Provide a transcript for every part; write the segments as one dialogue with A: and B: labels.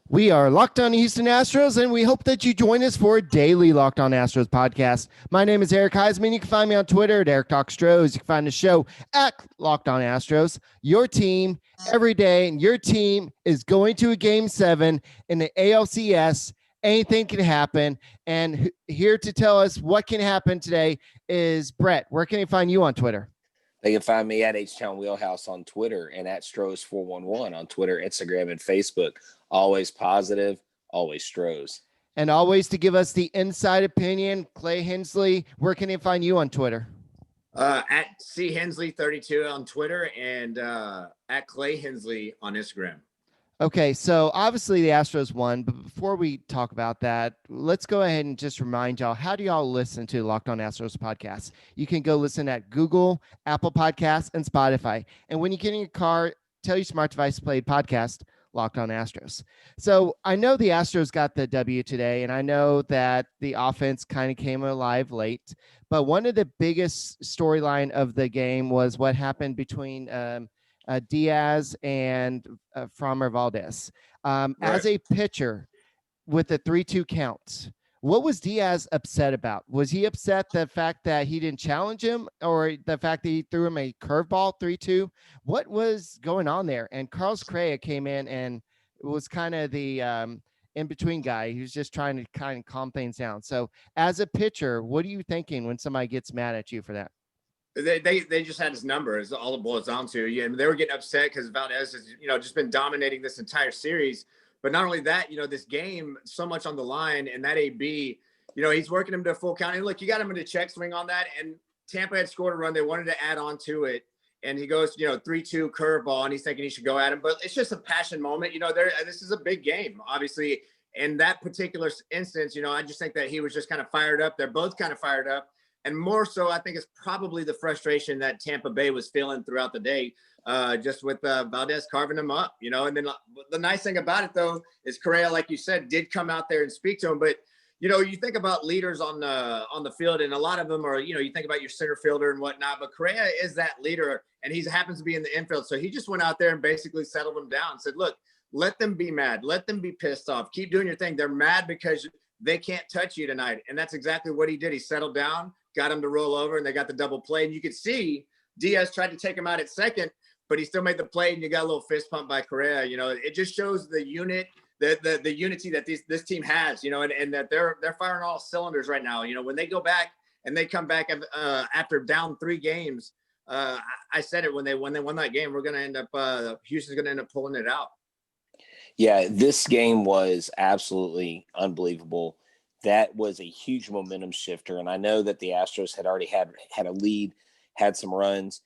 A: We are Locked On Houston Astros, and we hope that you join us for a daily Locked On Astros podcast. My name is Eric Huysman. You can find me on Twitter at Eric Talk Stros. You can find the show at Locked On Astros. Your team every day, and your team is going to a Game 7 in the ALCS. Anything can happen, and here to tell us what can happen today is Brett. Where can they find you on Twitter?
B: They can find me at H-Town Wheelhouse on Twitter and at Stros411 on Twitter, Instagram, and Facebook. Always positive, always Stros.
A: And always to give us the inside opinion, Clay Hensley. Where can they find you on Twitter?
C: At C Hensley 32 on Twitter and at Clay Hensley on Instagram.
A: Okay, so obviously the Astros won, but before we talk about that, let's go ahead and just remind y'all, how do y'all listen to Locked On Astros podcast? You can go listen at Google, Apple Podcasts, and Spotify. And when you get in your car, tell your smart device to play podcast, Locked On Astros. So I know the Astros got the W today, and I know that the offense kind of came alive late, but one of the biggest storyline of the game was what happened between Diaz and Framber Valdez. As a pitcher with the 3-2 count, what was Diaz upset about? Was he upset the fact that he didn't challenge him, or the fact that he threw him a curveball 3-2? What was going on there? And Carlos Correa came in and was kind of the in-between guy. He was just trying to kind of calm things down. So as a pitcher, what are you thinking when somebody gets mad at you for that?
C: They just had his number is all it boils down to. Yeah, they were getting upset because Valdez has, just been dominating this entire series. But not only that, this game, so much on the line, and that AB, he's working him to a full count. And look, you got him in a check swing on that, and Tampa had scored a run. They wanted to add on to it. And he goes, 3-2 curveball, and he's thinking he should go at him. But it's just a passion moment. This is a big game, obviously. In that particular instance, I just think that he was just kind of fired up. They're both kind of fired up. And more so, I think it's probably the frustration that Tampa Bay was feeling throughout the day, just with Valdez carving them up, And then the nice thing about it, though, is Correa, like you said, did come out there and speak to him. But, you think about leaders on the field, and a lot of them are, you think about your center fielder and whatnot. But Correa is that leader, and he happens to be in the infield. So he just went out there and basically settled them down and said, look, let them be mad. Let them be pissed off. Keep doing your thing. They're mad because they can't touch you tonight. And that's exactly what he did. He settled down, got him to roll over, and they got the double play. And you could see Diaz tried to take him out at second, but he still made the play, and you got a little fist pump by Correa. It just shows the unit, the unity that this team has, and that they're firing all cylinders right now. When they go back and they come back after down 3 games, I said it when they won that game, we're going to end up Houston's going to end up pulling it out.
B: Yeah, this game was absolutely unbelievable. That was a huge momentum shifter. And I know that the Astros had already had a lead, had some runs.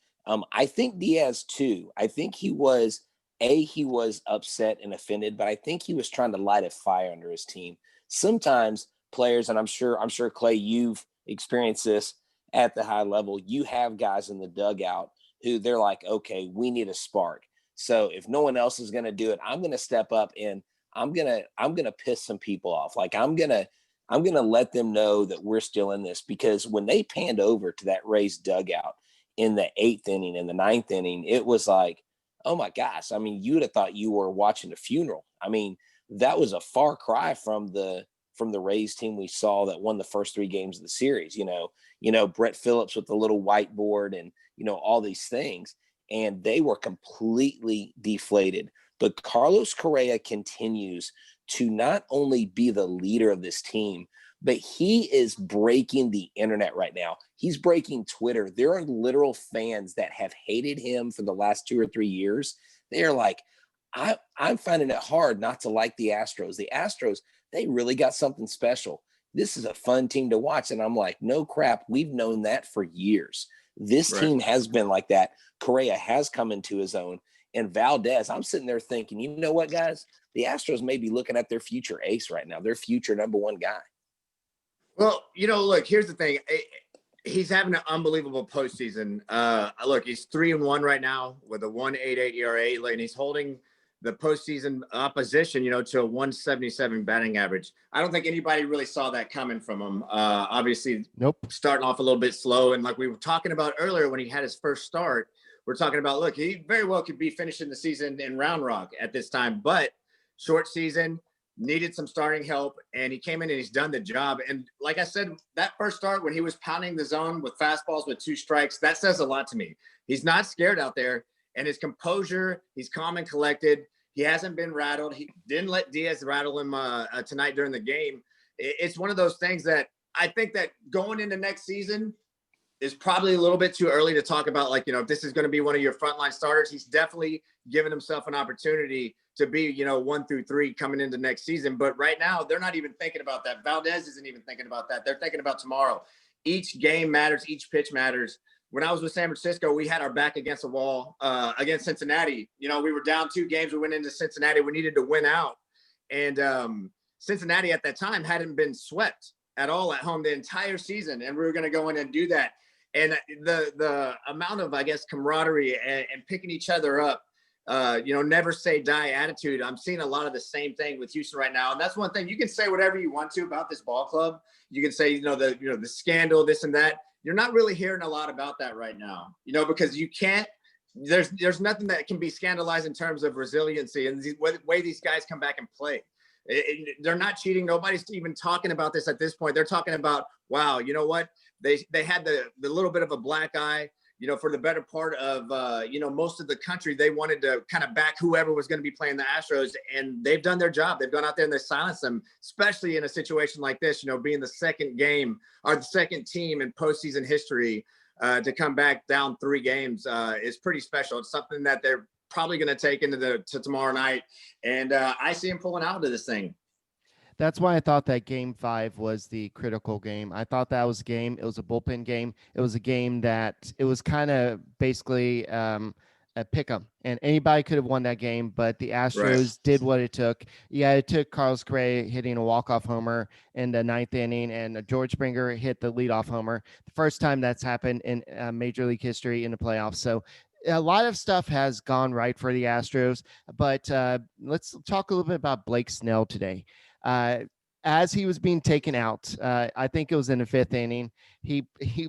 B: I think Diaz too. I think he was upset and offended, but I think he was trying to light a fire under his team. Sometimes players, and I'm sure Clay, you've experienced this at the high level. You have guys in the dugout who they're like, okay, we need a spark. So if no one else is going to do it, I'm going to step up and I'm going to piss some people off. Like I'm going to let them know that we're still in this, because when they panned over to that Rays dugout in the 8th inning and the 9th inning, it was like, oh my gosh. I mean, you would have thought you were watching a funeral. I mean, that was a far cry from the Rays team we saw that won the first 3 games of the series. Brett Phillips with the little whiteboard and, all these things. And they were completely deflated. But Carlos Correa continues to not only be the leader of this team, but he is breaking the internet right now. He's breaking Twitter. There are literal fans that have hated him for the last 2 or 3 years. They're like, I'm finding it hard not to like the Astros. The Astros, they really got something special. This is a fun team to watch. And I'm like, no crap. We've known that for years. This team has been like that. Correa has come into his own. And Valdez, I'm sitting there thinking, you know what, guys? The Astros may be looking at their future ace right now, their future number 1 guy.
C: Well, look, here's the thing. He's having an unbelievable postseason. Look, he's 3-1 right now with a 1.88 ERA, and he's holding the postseason opposition, to a 177 batting average. I don't think anybody really saw that coming from him. Obviously,
A: Nope.
C: Starting off a little bit slow. And like we were talking about earlier when he had his first start, we're talking about, look, he very well could be finishing the season in Round Rock at this time, but short season, needed some starting help, and he came in and he's done the job. And like I said, that first start when he was pounding the zone with fastballs with 2 strikes, that says a lot to me. He's not scared out there, and his composure, he's calm and collected. He hasn't been rattled. He didn't let Diaz rattle him tonight during the game. It's one of those things that I think that going into next season is probably a little bit too early to talk about, like, if this is going to be one of your frontline starters. He's definitely given himself an opportunity to be, 1 through 3 coming into next season. But right now, they're not even thinking about that. Valdez isn't even thinking about that. They're thinking about tomorrow. Each game matters. Each pitch matters. When I was with San Francisco, we had our back against the wall against Cincinnati. We were down 2 games. We went into Cincinnati. We needed to win out. And Cincinnati at that time hadn't been swept at all at home the entire season. And we were going to go in and do that. And the amount of, I guess, camaraderie and picking each other up, never say die attitude. I'm seeing a lot of the same thing with Houston right now. And that's one thing. You can say whatever you want to about this ball club. You can say, the scandal, this and that. You're not really hearing a lot about that right now, because you can't, there's nothing that can be scandalized in terms of resiliency and the way these guys come back and play. They're not cheating. Nobody's even talking about this at this point. They're talking about, wow, you know what? They had the little bit of a black eye, for the better part of, most of the country. They wanted to kind of back whoever was going to be playing the Astros, and they've done their job. They've gone out there and they silenced them, especially in a situation like this, being the second game or the second team in postseason history to come back down 3 games is pretty special. It's something that they're probably going to take into tomorrow night. And I see him pulling out of this thing.
A: That's why I thought that game 5 was the critical game. I thought that was a game. It was a bullpen game. It was a game that it was kind of basically a pick 'em, and anybody could have won that game, but the Astros did what it took. Yeah, it took Carlos Gray hitting a walk-off homer in the 9th inning, and George Springer hit the leadoff homer. The first time that's happened in Major League history in the playoffs. So a lot of stuff has gone right for the Astros, but let's talk a little bit about Blake Snell today. As he was being taken out, I think it was in the 5th inning, he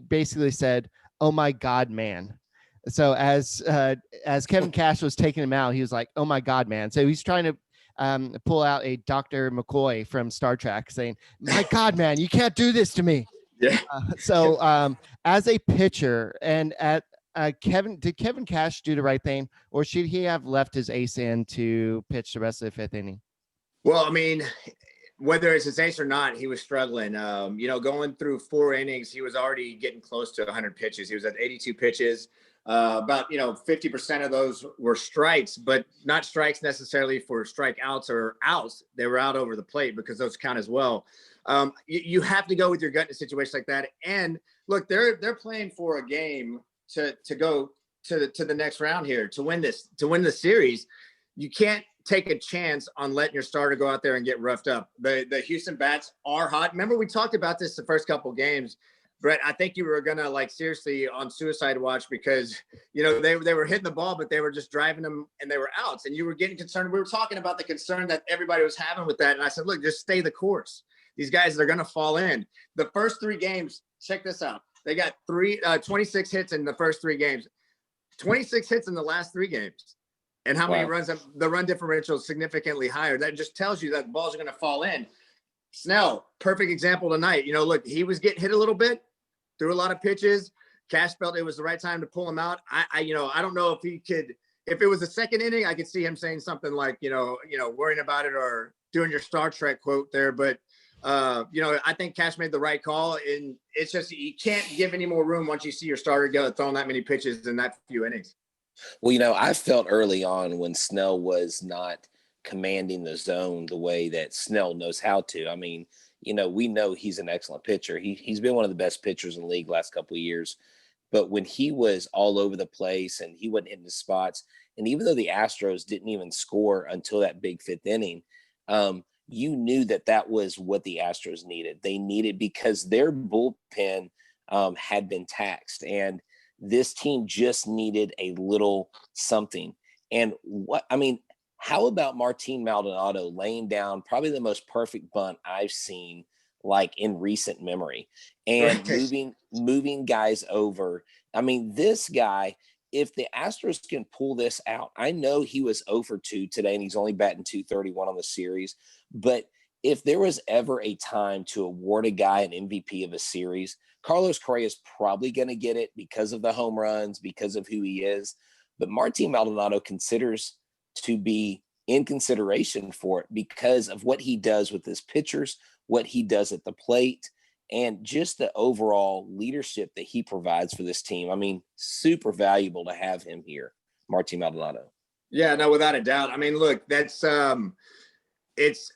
A: basically said, "Oh my God, man." So as Kevin Cash was taking him out, he was like, "Oh my God, man." So he's trying to pull out a Dr. McCoy from Star Trek saying, "My God, man, you can't do this to me."
C: Yeah.
A: So as a pitcher, and did Kevin Cash do the right thing, or should he have left his ace in to pitch the rest of the 5th inning?
C: Well, I mean, whether it's his ace or not, he was struggling. Going through 4 innings, he was already getting close to 100 pitches. He was at 82 pitches. About 50% of those were strikes, but not strikes necessarily for strikeouts or outs. They were out over the plate because those count as well. You have to go with your gut in a situation like that. And look, they're playing for a game to go to the next round here to win the series. You can't take a chance on letting your starter go out there and get roughed up. The Houston bats are hot. Remember, we talked about this the first couple games, Brett. I think you were gonna seriously on suicide watch because they were hitting the ball, but they were just driving them and they were outs, and you were getting concerned. We were talking about the concern that everybody was having with that, and I said, look, just stay the course. These guys are gonna fall in. The first 3 games, check this out. They got 26 hits in the first 3 games, 26 hits in the last 3 games. And how many runs? The run differential is significantly higher. That just tells you that the balls are going to fall in. Snell, perfect example tonight. Look, he was getting hit a little bit, threw a lot of pitches. Cash felt it was the right time to pull him out. I don't know if he could. If it was the 2nd inning, I could see him saying something like, worrying about it or doing your Star Trek quote there. But I think Cash made the right call, and it's just you can't give any more room once you see your starter go throwing that many pitches in that few innings.
B: Well, I felt early on when Snell was not commanding the zone the way that Snell knows how to. I mean, we know he's an excellent pitcher. He's been one of the best pitchers in the league last couple of years. But when he was all over the place and he wasn't hitting the spots, and even though the Astros didn't even score until that big 5th inning, you knew that was what the Astros needed. They needed, because their bullpen had been taxed, and this team just needed a little something. And how about Martin Maldonado laying down probably the most perfect bunt I've seen in recent memory, and moving guys over. I mean, this guy, if the Astros can pull this out, I know he was 0 for 2 today and he's only batting 231 on the series. But if there was ever a time to award a guy an MVP of a series, Carlos Correa is probably going to get it because of the home runs, because of who he is. But Martin Maldonado considers to be in consideration for it because of what he does with his pitchers, what he does at the plate, and just the overall leadership that he provides for this team. I mean, super valuable to have him here, Martin Maldonado.
C: Yeah, no, without a doubt. I mean, look, that's it's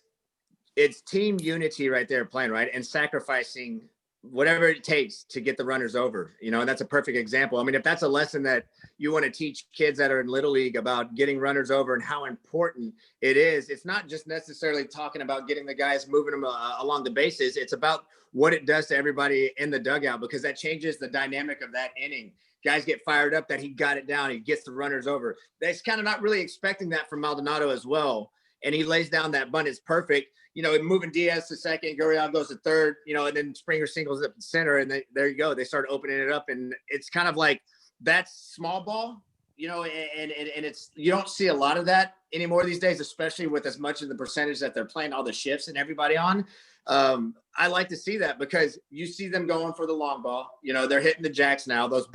C: team unity right there playing, right? And sacrificing whatever it takes to get the runners over, and that's a perfect example. I mean, if that's a lesson that you want to teach kids that are in Little League about getting runners over and how important it is, it's not just necessarily talking about getting the guys moving them along the bases. It's about what it does to everybody in the dugout, because that changes the dynamic of that inning. Guys get fired up that he got it down. He gets the runners over. That's kind of not really expecting that from Maldonado as well. And he lays down that bunt. It's perfect. Moving Diaz to second, Gurriel goes to third, and then Springer singles up the center, and there you go. They start opening it up, and it's kind of like that's small ball, and it's, you don't see a lot of that anymore these days, especially with as much of the percentage that they're playing all the shifts and everybody on. I like to see that because you see them going for the long ball. They're hitting the jacks now. Those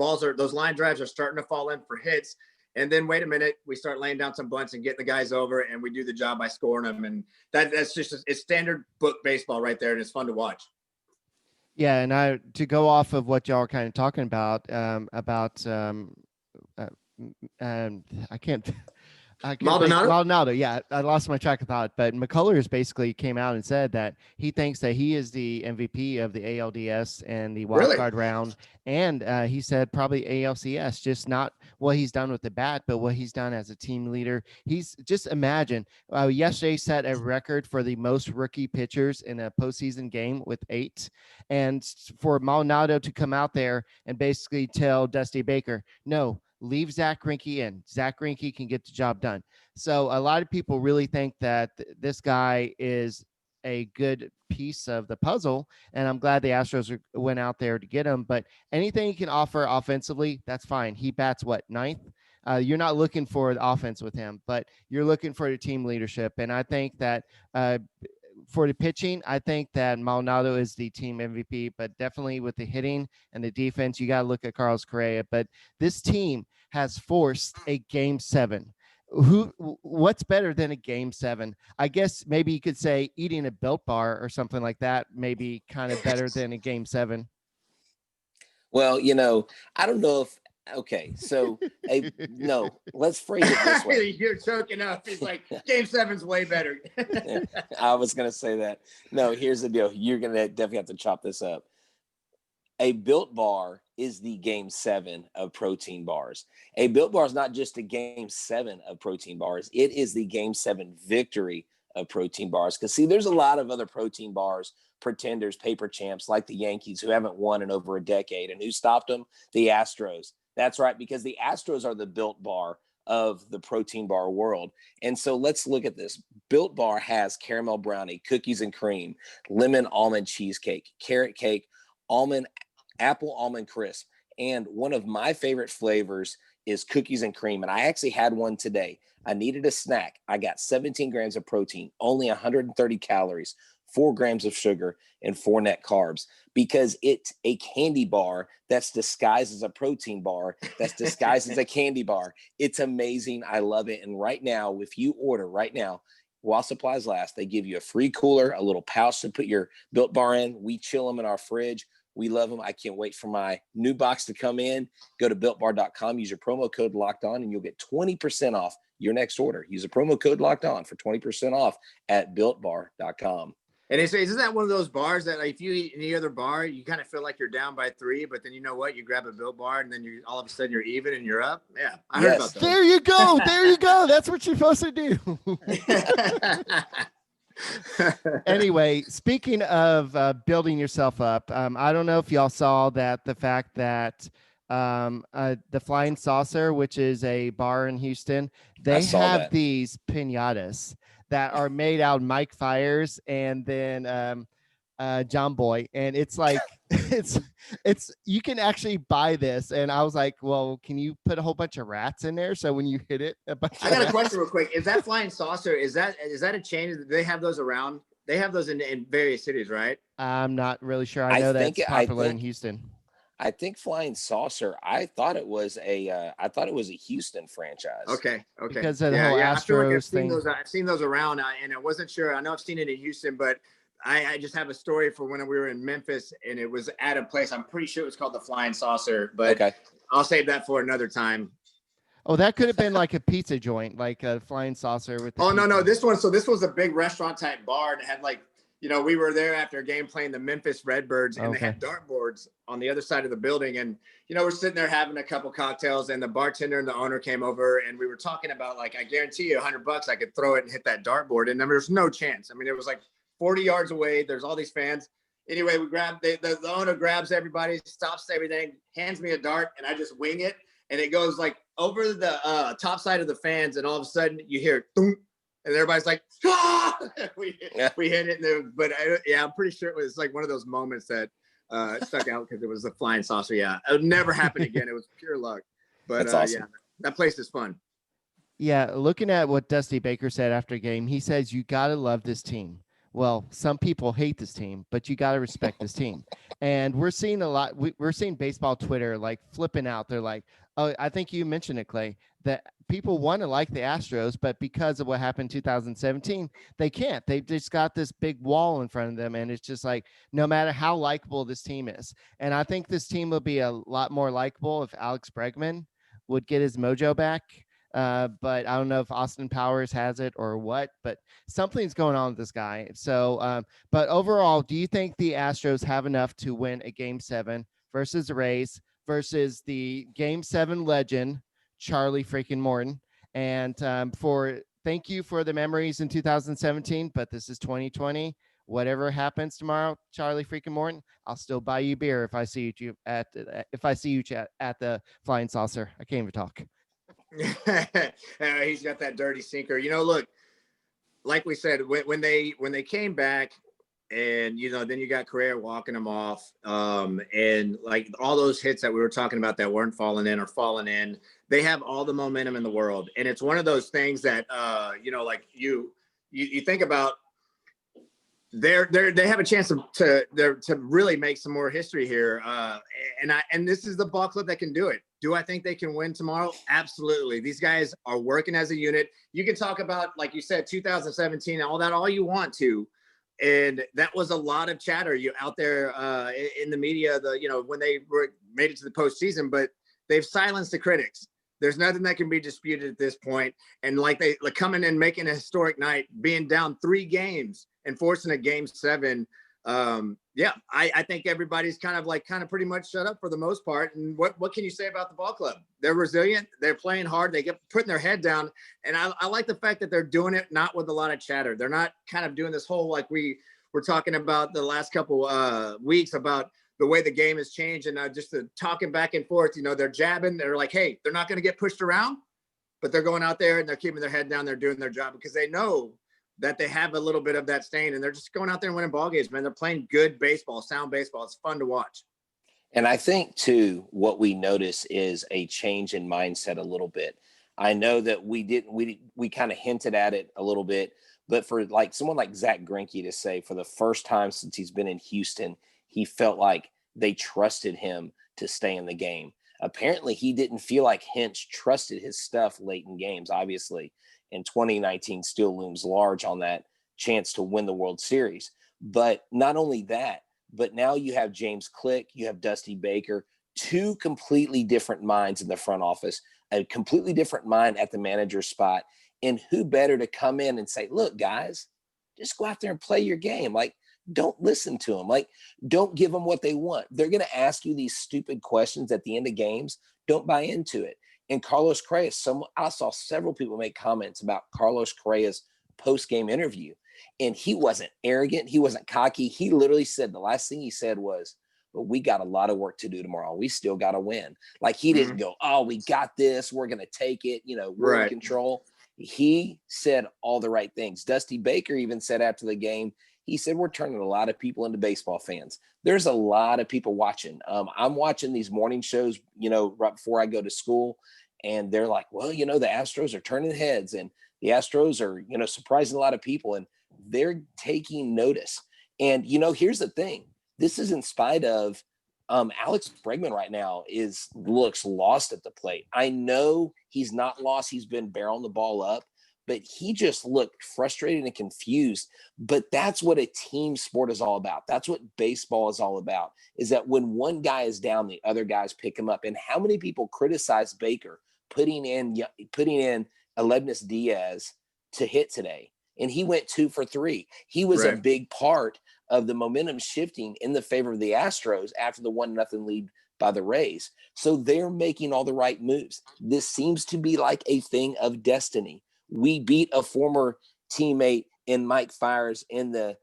C: line drives are starting to fall in for hits. And then wait a minute, we start laying down some bunts and getting the guys over, and we do the job by scoring them. And that's just it's standard book baseball right there, and it's fun to watch.
A: Yeah, and to go off of what y'all are kind of talking about Maldonado. Yeah, I lost my track of thought. But McCullers basically came out and said that he thinks that he is the MVP of the ALDS and the wild card round. And he said probably ALCS, just not what he's done with the bat, but what he's done as a team leader. He's just imagine yesterday set a record for the most rookie pitchers in a postseason game with 8. And for Maldonado to come out there and basically tell Dusty Baker, no, leave Zach Greinke in. Zach Greinke can get the job done. So a lot of people really think that this guy is a good piece of the puzzle, and I'm glad the Astros went out there to get him. But anything he can offer offensively, that's fine. He bats ninth. You're not looking for the offense with him, but you're looking for the team leadership. And I think that for the pitching, I think that Maldonado is the team MVP, but definitely with the hitting and the defense, you got to look at Carlos Correa. But this team has forced a Game 7. What's better than a Game 7? I guess maybe you could say eating a Built Bar or something like that, maybe kind of better than a Game 7.
B: Well, I don't know if. Okay, so no, let's phrase it this way.
C: You're choking up. He's like, Game 7's way better.
B: I was going to say that. No, here's the deal. You're going to definitely have to chop this up. A Built Bar is the Game 7 of protein bars. A Built Bar is not just a Game 7 of protein bars. It is the Game 7 victory of protein bars. Because, see, there's a lot of other protein bars, pretenders, paper champs, like the Yankees, who haven't won in over a decade. And who stopped them? The Astros. That's right, because the Astros are the Built Bar of the protein bar world. And so let's look at this. Built Bar has caramel brownie, cookies and cream, lemon almond cheesecake, carrot cake, apple almond crisp. And one of my favorite flavors is cookies and cream. And I actually had one today. I needed a snack. I got 17 grams of protein, only 130 calories, 4 grams of sugar, and 4 net carbs, because it's a candy bar that's disguised as a protein bar, that's disguised as a candy bar. It's amazing. I love it. And right now, if you order right now, while supplies last, they give you a free cooler, a little pouch to put your Built Bar in. We chill them in our fridge. We love them. I can't wait for my new box to come in. Go to BuiltBar.com, use your promo code Locked On, and you'll get 20% off your next order. Use a promo code Locked On for 20% off at BuiltBar.com.
C: And they say, isn't that one of those bars that, like, if you eat any other bar, you kind of feel like you're down by 3, but then you know what? You grab a Built Bar, and then you all of a sudden you're even and you're up. Yeah, I heard about that.
A: There you go. There you go. That's what you're supposed to do. Anyway, speaking of building yourself up, I don't know if y'all saw that the fact that the Flying Saucer, which is a bar in Houston, they have these piñatas that are made out of Mike Fires and then John Boy. And it's like it's you can actually buy this. And I was like, well, can you put a whole bunch of rats in there so when you hit it, a bunch
C: I
A: of
C: got a
A: rats?
C: question real quick. Is that flying saucer? Is that a chain? Do they have those around? They have those in various cities, right?
A: I'm not really sure. I know that's popular in Houston.
B: I think Flying Saucer. I thought it was a Houston franchise.
C: Okay.
A: Because of the whole
C: I feel like
A: Astros thing.
C: I've seen those around, and I wasn't sure. I know I've seen it in Houston, but I just have a story for when we were in Memphis, and it was at a place. I'm pretty sure it was called the Flying Saucer, but
B: okay.
C: I'll save that for another time.
A: Oh, that could have been like a pizza joint, like a Flying Saucer with.
C: No, this one. So this was a big restaurant type bar, and it had like. We were there after a game playing the Memphis Redbirds, and they had dartboards on the other side of the building. And, we're sitting there having a couple cocktails, and the bartender and the owner came over, and we were talking about, like, I guarantee you $100 I could throw it and hit that dartboard. And then there's no chance. I mean, it was like 40 yards away. There's all these fans. Anyway, we grabbed, the owner grabs everybody, stops everything, hands me a dart, and I just wing it. And it goes like over the top side of the fans. And all of a sudden you hear thunk. And everybody's like, ah! we hit it. I'm pretty sure it was like one of those moments that stuck out because it was a flying saucer. Yeah, it would never happen again. It was pure luck. But
B: that's awesome.
C: Yeah, that place is fun.
A: Yeah, looking at what Dusty Baker said after a game, he says, you got to love this team. Well, some people hate this team, but you got to respect this team. And we're seeing a lot. We're seeing baseball Twitter like flipping out. They're like, oh, I think you mentioned it, Clay, that people want to like the Astros, but because of what happened in 2017, they can't. They've just got this big wall in front of them. And it's just like, no matter how likable this team is. And I think this team will be a lot more likable if Alex Bregman would get his mojo back. But I don't know if Austin Powers has it or what, but something's going on with this guy. So, but overall, do you think the Astros have enough to win a Game 7 versus the Rays versus the Game 7 legend, Charlie freaking Morton? And thank you for the memories in 2017, but this is 2020. Whatever happens tomorrow, Charlie freaking Morton, I'll still buy you beer if I see you at the Flying Saucer. I can't even talk.
C: He's got that dirty sinker. Look, like we said, when they came back, and then you got Correa walking them off, and like all those hits that we were talking about that weren't falling in or falling in, they have all the momentum in the world. And it's one of those things that like you think about. They have a chance to really make some more history here, and this is the ball club that can do it. Do I think they can win tomorrow? Absolutely. These guys are working as a unit. You can talk about, like you said, 2017, all you want to, and that was a lot of chatter out there in the media. When they made it to the postseason, but they've silenced the critics. There's nothing that can be disputed at this point. And like coming in, making a historic night, being down 3 games and forcing a Game 7. I think everybody's kind of pretty much shut up for the most part. And what can you say about the ball club? They're resilient. They're playing hard. They get putting their head down. And I like the fact that they're doing it not with a lot of chatter. They're not kind of doing this whole, like we were talking about the last couple weeks about the way the game has changed, and just the talking back and forth. They're jabbing. They're like, hey, they're not going to get pushed around, but they're going out there and they're keeping their head down. They're doing their job because they know that they have a little bit of that stain, and they're just going out there and winning ball games, man. They're playing good baseball, sound baseball. It's fun to watch.
B: And I think too, what we notice is a change in mindset a little bit. I know that we kind of hinted at it a little bit, but for like someone like Zach Greinke to say for the first time since he's been in Houston, he felt like they trusted him to stay in the game. Apparently he didn't feel like Hinch trusted his stuff late in games, obviously. And 2019 still looms large on that chance to win the World Series. But not only that, but now you have James Click, you have Dusty Baker, 2 completely different minds in the front office, a completely different mind at the manager spot. And who better to come in and say, look, guys, just go out there and play your game. Like, don't listen to them. Like, don't give them what they want. They're going to ask you these stupid questions at the end of games. Don't buy into it. And Carlos Correa, I saw several people make comments about Carlos Correa's post-game interview, and he wasn't arrogant. He wasn't cocky. He literally said, the last thing he said was, but we got a lot of work to do tomorrow. We still got to win. Like, he didn't go, oh, we got this. We're going to take it. We're in control. He said all the right things. Dusty Baker even said after the game, he said, we're turning a lot of people into baseball fans. There's a lot of people watching. I'm watching these morning shows, right before I go to school, and they're like, well, the Astros are turning heads, and the Astros are, surprising a lot of people, and they're taking notice. And, here's the thing. This is in spite of Alex Bregman right now looks lost at the plate. I know he's not lost. He's been barreling the ball up, but he just looked frustrated and confused. But that's what a team sport is all about. That's what baseball is all about, is that when one guy is down, the other guys pick him up. And how many people criticize Baker putting in Aledmus Diaz to hit today? And he went 2 for 3. He was a big part of the momentum shifting in the favor of the Astros after the 1-0 lead by the Rays. So they're making all the right moves. This seems to be like a thing of destiny. We beat a former teammate in Mike Fiers in the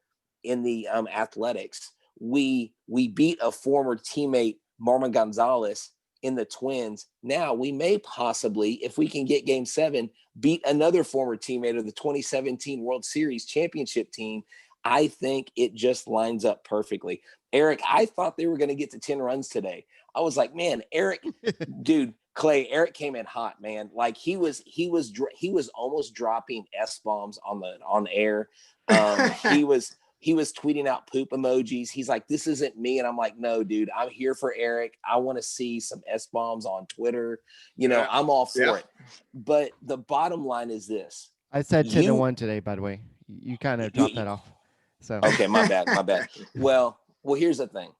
B: Athletics. We beat a former teammate, Marmon Gonzalez, in the Twins. Now we may possibly, if we can get Game 7, beat another former teammate of the 2017 World Series championship team. I think it just lines up perfectly. Eric, I thought they were going to get to 10 runs today. I was like, man, Eric, dude, Clay, Eric came in hot, man. Like he was almost dropping S-bombs on air. He was tweeting out poop emojis. He's like, this isn't me. And I'm like, no, dude, I'm here for Eric. I want to see some S-bombs on Twitter. I'm all for it. But the bottom line is this.
A: I said 10-1 today, by the way. You kind of dropped that off. So
B: okay, my bad. Well, here's the thing.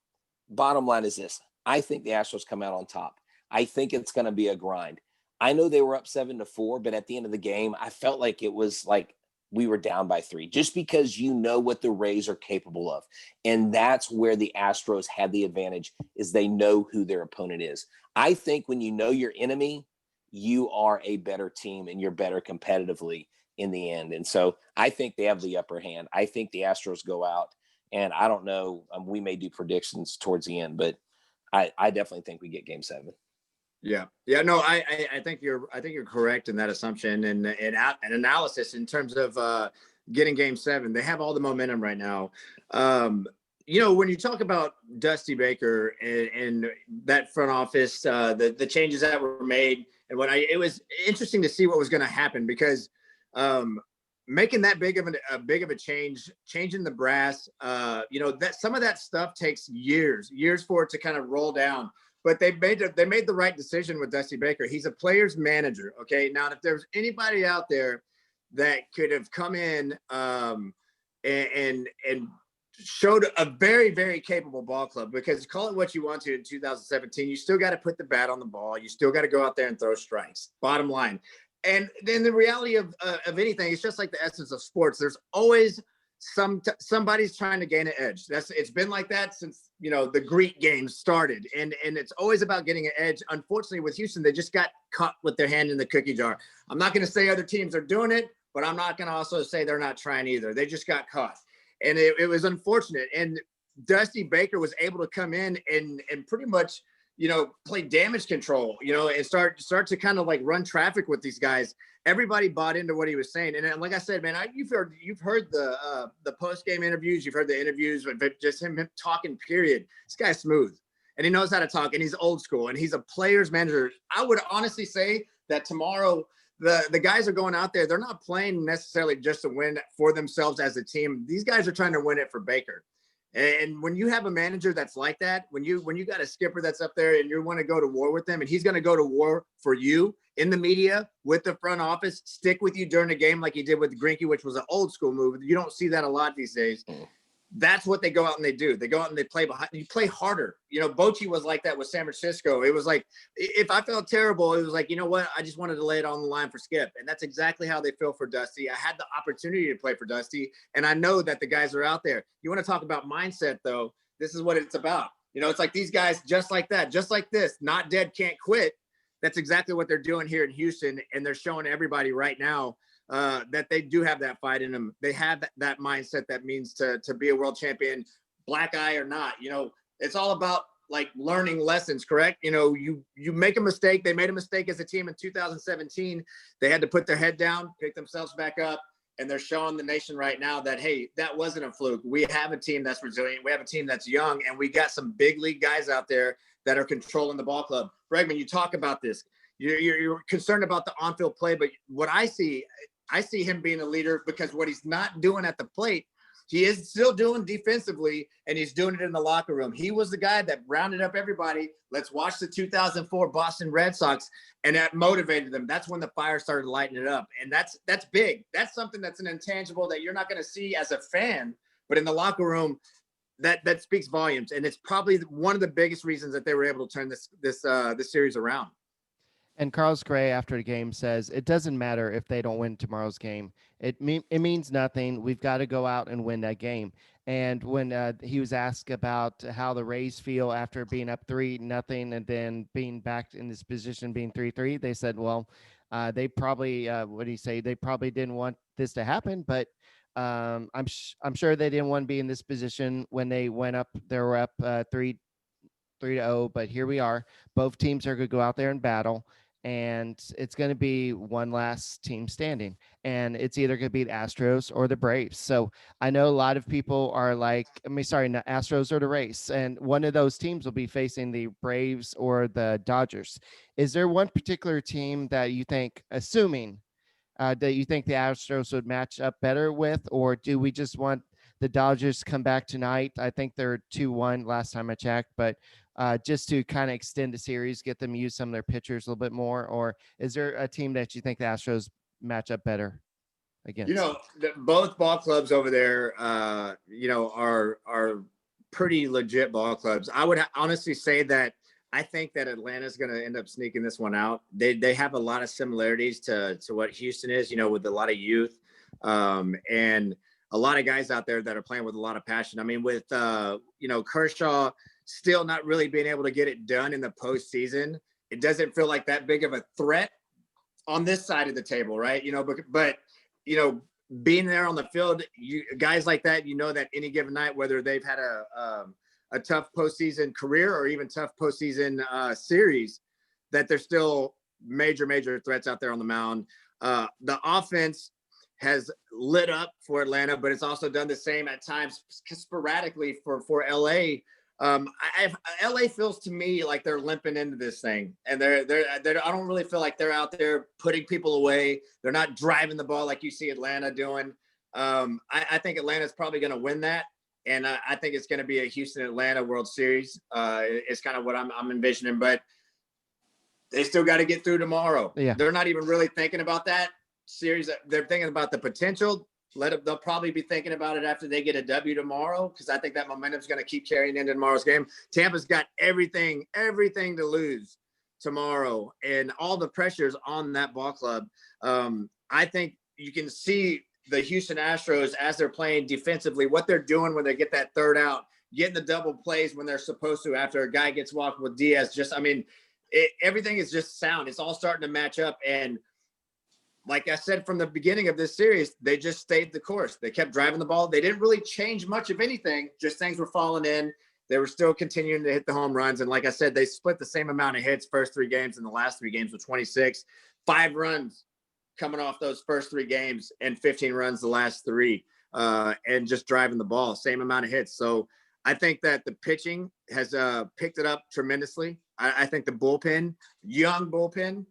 B: Bottom line is this. I think the Astros come out on top. I think it's going to be a grind. I know they were up 7-4, but at the end of the game, I felt like it was like we were down by 3, just because what the Rays are capable of. And that's where the Astros had the advantage, is they know who their opponent is. I think when you know your enemy, you are a better team and you're better competitively in the end. And so I think they have the upper hand. I think the Astros go out, and I don't know, we may do predictions towards the end, but I definitely think we get Game 7.
C: Yeah. No, I think you're correct in that assumption and analysis in terms of getting Game 7. They have all the momentum right now. When you talk about Dusty Baker and that front office, the changes that were made, and it was interesting to see what was going to happen, because making that big of a change, changing the brass, that some of that stuff takes years for it to kind of roll down. But they made the right decision with Dusty Baker. He's a player's manager. Okay. Now, if there's anybody out there that could have come in and showed a very, very capable ball club, because call it what you want to, in 2017, you still got to put the bat on the ball. You still got to go out there and throw strikes. Bottom line. And then the reality of anything, it's just like the essence of sports. There's always somebody's trying to gain an edge. It's been like that since the Greek games started, and it's always about getting an edge. Unfortunately, with Houston, they just got caught with their hand in the cookie jar. I'm not going to say other teams are doing it, but I'm not going to also say they're not trying either. They just got caught, and it was unfortunate. And Dusty Baker was able to come in and pretty much play damage control, and start to kind of like run traffic with these guys. Everybody bought into what he was saying. And like I said, man, you've heard the post-game interviews, you've heard the interviews, but just him talking, period. This guy's smooth, and he knows how to talk, and he's old school, and he's a player's manager. I would honestly say that tomorrow, the guys are going out there. They're not playing necessarily just to win for themselves as a team. These guys are trying to win it for Baker. And when you have a manager that's like that, when you got a skipper that's up there and you want to go to war with them, and he's going to go to war for you in the media, with the front office, stick with you during the game like he did with Greinke, which was an old school move. You don't see that a lot these days. That's what they go out and they do. They go out and they play behind. You play harder. Bochy was like that with San Francisco. It was like, if I felt terrible, it was like, you know what? I just wanted to lay it on the line for Skip. And that's exactly how they feel for Dusty. I had the opportunity to play for Dusty, and I know that the guys are out there. You want to talk about mindset, though? This is what it's about. It's like these guys, just like that, just like this, not dead, can't quit. That's exactly what they're doing here in Houston. And they're showing everybody right now that they do have that fight in them. They have that mindset that means to be a world champion, black eye or not. It's all about like learning lessons, correct? You make a mistake. They made a mistake as a team in 2017. They had to put their head down, pick themselves back up, and they're showing the nation right now that, hey, that wasn't a fluke. We have a team that's resilient. We have a team that's young, and we got some big league guys out there that are controlling the ball club. Bregman, you talk about this. You're concerned about the on-field play, but what I see him being a leader because what he's not doing at the plate, he is still doing defensively, and he's doing it in the locker room. He was the guy that rounded up everybody. Let's watch the 2004 Boston Red Sox, and that motivated them. That's when the fire started lighting it up, and that's big. That's something that's an intangible that you're not going to see as a fan, but in the locker room, that speaks volumes, and it's probably one of the biggest reasons that they were able to turn this series around.
A: And Carlos Gray, after the game, says, it doesn't matter if they don't win tomorrow's game. It means nothing. We've got to go out and win that game. And when he was asked about how the Rays feel after being up 3-0 and then being back in this position, being 3-3, they said, well, they probably, what do you say? They probably didn't want this to happen, but I'm sure they didn't want to be in this position when they went up. They were up 3-0, but here we are. Both teams are going to go out there and battle. And it's going to be one last team standing, and it's either going to be the Astros or the Braves. So I know a lot of people are like, not Astros or the Rays, and one of those teams will be facing the Braves or the Dodgers. Is there one particular team that you think, assuming that you think the Astros would match up better with, or do we just want the Dodgers to come back tonight? I think they're 2-1 last time I checked, but just to kind of extend the series, get them use some of their pitchers a little bit more, or is there a team that you think the Astros match up better against?
C: Both ball clubs over there, are pretty legit ball clubs. I would honestly say that I think that Atlanta's going to end up sneaking this one out. They have a lot of similarities to what Houston is, with a lot of youth, and a lot of guys out there that are playing with a lot of passion. I mean, with Kershaw still not really being able to get it done in the postseason, it doesn't feel like that big of a threat on this side of the table, right? But being there on the field, guys like that, that any given night, whether they've had a tough postseason career or even tough postseason series, that there's still major threats out there on the mound. The offense has lit up for Atlanta, but it's also done the same at times sporadically for LA. LA feels to me like they're limping into this thing, and they're I don't really feel like they're out there putting people away. They're not driving the ball like you see Atlanta doing. I think Atlanta's probably going to win that, and I think it's going to be a Houston-Atlanta World Series. It's kind of what I'm envisioning, but they still got to get through tomorrow.
A: Yeah.
C: They're not even really thinking about that series. They're thinking about the potential. They'll probably be thinking about it after they get a W tomorrow, because I think that momentum is going to keep carrying into tomorrow's game. Tampa's got everything to lose tomorrow, and all the pressures on that ball club. I think you can see the Houston Astros as they're playing defensively, what they're doing when they get that third out, getting the double plays when they're supposed to after a guy gets walked with Diaz. Everything is just sound. It's all starting to match up, and like I said from the beginning of this series, they just stayed the course. They kept driving the ball. They didn't really change much of anything. Just things were falling in. They were still continuing to hit the home runs. And like I said, they split the same amount of hits first 3 games and the last 3 games with 26. 5 runs coming off those first 3 games and 15 runs the last 3. And just driving the ball, same amount of hits. So I think that the pitching has picked it up tremendously. I think the bullpen, young bullpen,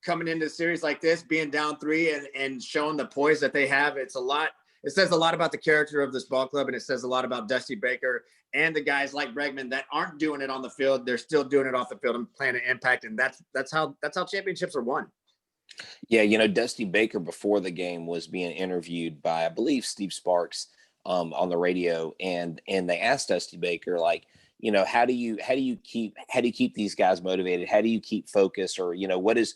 C: coming into a series like this, being down 3 and showing the poise that they have, it's a lot. It says a lot about the character of this ball club, and it says a lot about Dusty Baker and the guys like Bregman that aren't doing it on the field. They're still doing it off the field and playing an impact, and that's how championships are won.
B: Yeah, Dusty Baker before the game was being interviewed by, I believe, Steve Sparks on the radio, and they asked Dusty Baker, like, how do you keep these guys motivated? How do you keep focus? Or, what is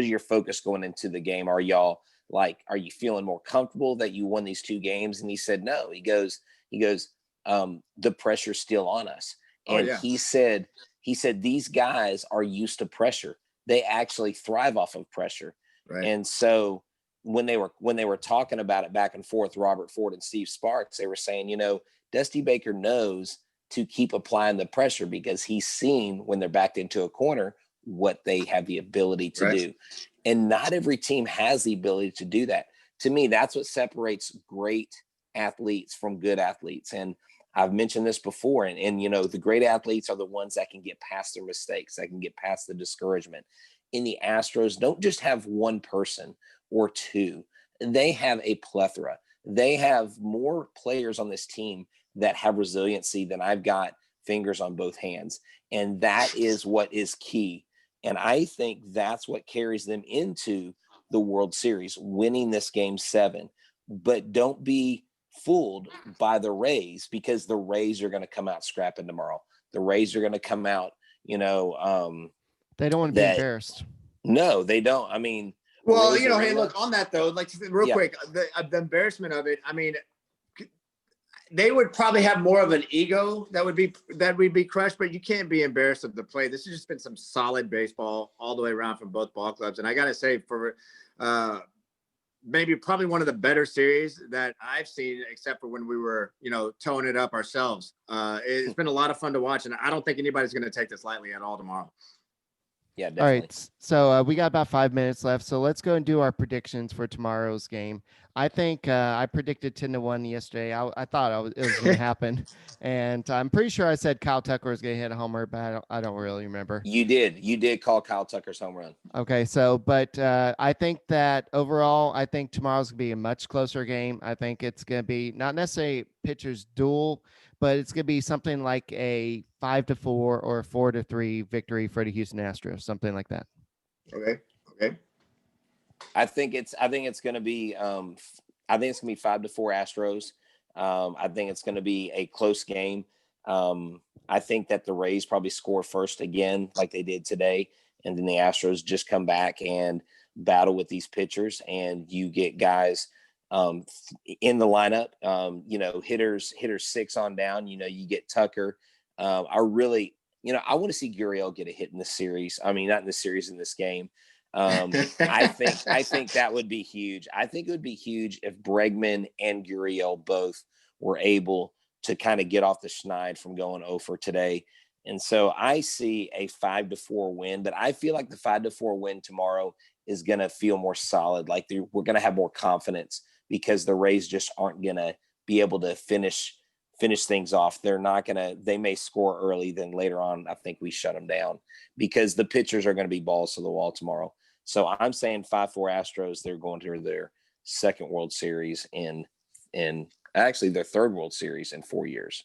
B: your focus going into the game? Are you feeling more comfortable that you won these 2 games? And he said, no. He goes, the pressure's still on us. And he said, these guys are used to pressure. They actually thrive off of pressure.
C: Right.
B: And so when they were talking about it back and forth, Robert Ford and Steve Sparks, they were saying, Dusty Baker knows to keep applying the pressure because he's seen when they're backed into a corner what they have the ability to do. And not every team has the ability to do that. To me, that's what separates great athletes from good athletes. And I've mentioned this before. And you know, the great athletes are the ones that can get past their mistakes, that can get past the discouragement. In the Astros, don't just have one person or two. They have a plethora. They have more players on this team that have resiliency than I've got fingers on both hands. And that is what is key. And I think that's what carries them into the World Series, winning this game 7. But don't be fooled by the Rays, because the Rays are going to come out scrapping tomorrow. The Rays are going to come out, you know,
A: they don't want to be embarrassed.
B: No, they don't. I mean,
C: well, you know, hey, look, on that though, like real quick, the embarrassment of it. I mean, they would probably have more of an ego that would be crushed, but you can't be embarrassed of the play. This has just been some solid baseball all the way around from both ball clubs. And I got to say, for maybe probably one of the better series that I've seen, except for when we were, you know, towing it up ourselves. It's been a lot of fun to watch, and I don't think anybody's going to take this lightly at all tomorrow.
B: Yeah, definitely.
A: All right. So we got about 5 minutes left. So let's go and do our predictions for tomorrow's game. I think I predicted 10-1 yesterday. I thought it was going to happen. And I'm pretty sure I said Kyle Tucker was going to hit a homer, but I don't really remember.
B: You did call Kyle Tucker's home run.
A: Okay. So, but I think that overall, I think tomorrow's going to be a much closer game. I think it's going to be not necessarily pitcher's duel, but it's going to be something like a 5-4 or 4-3 victory for the Houston Astros, something like that.
C: Okay.
B: I think it's going to be 5-4 Astros. I think it's going to be a close game. I think that the Rays probably score first again, like they did today, and then the Astros just come back and battle with these pitchers, and you get guys in the lineup, you know, hitters 6 on down, you know, you get Tucker. I really, you know, I want to see Gurriel get a hit in this series. I mean, not in this series, in this game. I think that would be huge. I think it would be huge if Bregman and Gurriel both were able to kind of get off the schneid from going 0 for today. And so I see a 5-4 win, but I feel like the 5-4 win tomorrow is going to feel more solid. Like we're going to have more confidence, because the Rays just aren't going to be able to finish things off. They may score early, then later on, I think we shut them down, because the pitchers are going to be balls to the wall tomorrow. So I'm saying 5-4 Astros. They're going to their second World Series in actually their third World Series in 4 years.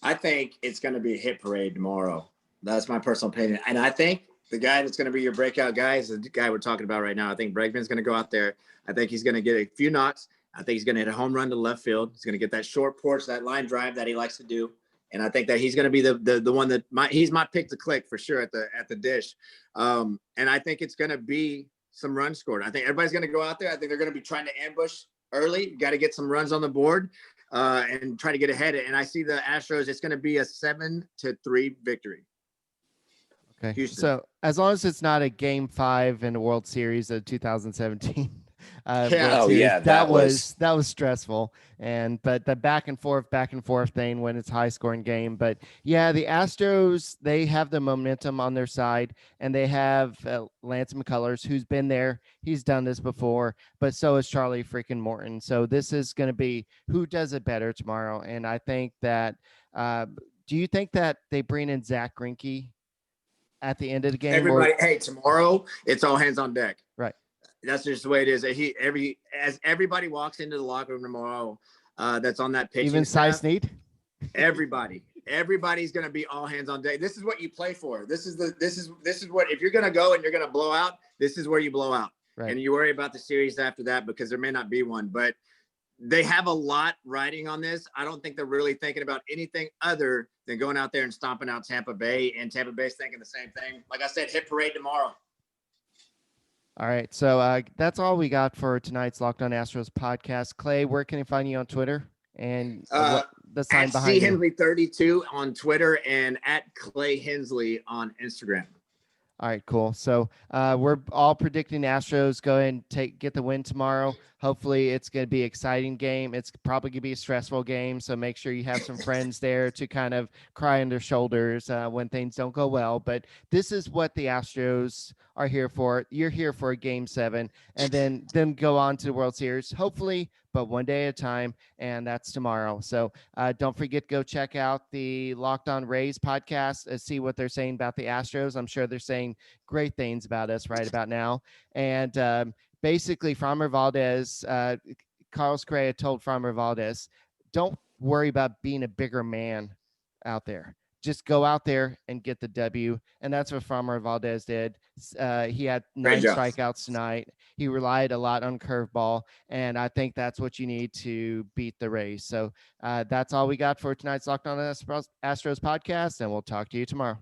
C: I think it's going to be a hit parade tomorrow. That's my personal opinion. And I think the guy that's going to be your breakout guy is the guy we're talking about right now. I think Bregman's going to go out there. I think he's going to get a few knocks. I think he's going to hit a home run to left field. He's going to get that short porch, that line drive that he likes to do. And I think that he's going to be the one that he's my pick to click for sure at the dish. And I think it's going to be some runs scored. I think everybody's going to go out there. I think they're going to be trying to ambush early. Got to get some runs on the board and try to get ahead. And I see the Astros, it's going to be a 7-3 victory.
A: Okay.
C: Houston.
A: So as long as it's not a game 5 in the World Series of 2017. That was stressful. But the back and forth thing when it's high scoring game. But yeah, the Astros, they have the momentum on their side, and they have Lance McCullers, who's been there. He's done this before, but so is Charlie freaking Morton. So this is going to be who does it better tomorrow. And I think that, do you think that they bring in Zach Greinke at the end of the game?
C: Hey, tomorrow it's all hands on deck.
A: Right.
C: That's just the way it is. As everybody walks into the locker room tomorrow, that's on that pitching
A: even
C: staff,
A: Cy Snead.
C: Everybody's going to be all hands on deck. This is what you play for. This is what, if you're going to go and you're going to blow out, this is where you blow out. Right. And you worry about the series after that, because there may not be one. But they have a lot riding on this. I don't think they're really thinking about anything other than going out there and stomping out Tampa Bay. And Tampa Bay's thinking the same thing. Like I said, hit parade tomorrow.
A: All right. So that's all we got for tonight's Locked On Astros podcast. Clay, where can you find you on Twitter? And the sign behind you?
C: Hensley 32 on Twitter and at Clay Hensley on Instagram.
A: All right, cool. So we're all predicting Astros go and get the win tomorrow. Hopefully, it's going to be an exciting game. It's probably going to be a stressful game, so make sure you have some friends there to kind of cry on their shoulders when things don't go well. But this is what the Astros are here for. You're here for a Game 7, and then them go on to the World Series, hopefully, but one day at a time, and that's tomorrow. So don't forget to go check out the Locked On Rays podcast and see what they're saying about the Astros. I'm sure they're saying great things about us right about now. And basically, Framber Valdez, Carlos Correa told Framber Valdez, don't worry about being a bigger man out there. Just go out there and get the W. And that's what Framber Valdez did. He had 9 strikeouts tonight. He relied a lot on curveball. And I think that's what you need to beat the Rays. So that's all we got for tonight's Locked On Astros podcast. And we'll talk to you tomorrow.